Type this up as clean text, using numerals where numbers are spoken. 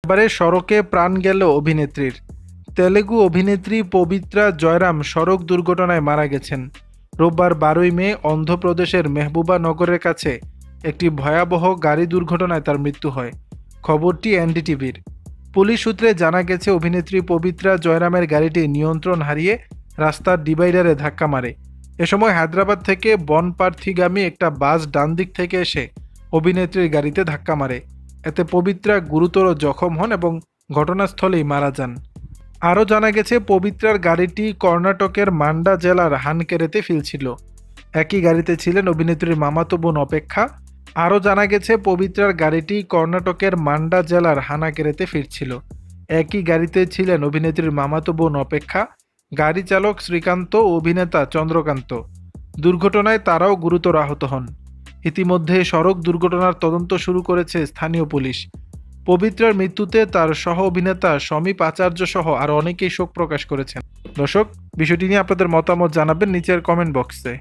এবারে সড়কে প্রাণ গেল অভিনেত্রীর। তেলেগু অভিনেত্রী পবিত্রা জয়রাম সড়ক দুর্ঘটনায় মারা গেছেন। রোববার 12ই মে অন্ধ্রপ্রদেশের মেহবুবা নগরের কাছে একটি ভয়াবহ গাড়ি দুর্ঘটনায় তার মৃত্যু হয়। খবরটি এনডিটিভির। পুলিশ সূত্রে জানা গেছে, অভিনেত্রী পবিত্রা জয়রামের গাড়িটি নিয়ন্ত্রণ হারিয়ে রাস্তার ডিভাইডারে ধাক্কা মারে। এ সময় হায়দ্রাবাদ থেকে বনপার্থীগামী একটা বাস ডান দিক থেকে এসে অভিনেত্রীর গাড়িতে ধাক্কা মারে। এতে পবিত্রা গুরুতর জখম হন এবং ঘটনাস্থলেই মারা যান। আরও জানা গেছে, পবিত্রার গাড়িটি কর্ণাটকের মান্ডা জেলার হানকেরেতে ফিরছিল। একই গাড়িতে ছিলেন অভিনেত্রীর মামাতো বোন অপেক্ষা। আরও জানা গেছে, পবিত্রার গাড়িটি কর্ণাটকের মান্ডা জেলার হানাকেরেতে ফিরছিল। একই গাড়িতে ছিলেন অভিনেত্রীর মামাতো বোন অপেক্ষা, গাড়ি চালক শ্রীকান্ত ও অভিনেতা চন্দ্রকান্ত। দুর্ঘটনায় তারাও গুরুতর আহত হন। ইতিমধ্যে সড়ক দুর্ঘটনার তদন্ত শুরু করেছে স্থানীয় পুলিশ। পবিত্রার মৃত্যুতে তার সহ অভিনেতা সমীপ আচার্য সহ আরও অনেকেই শোক প্রকাশ করেছেন। দর্শক, বিষয়টি নিয়ে আপনাদের মতামত জানাবেন নিচের কমেন্ট বক্সে।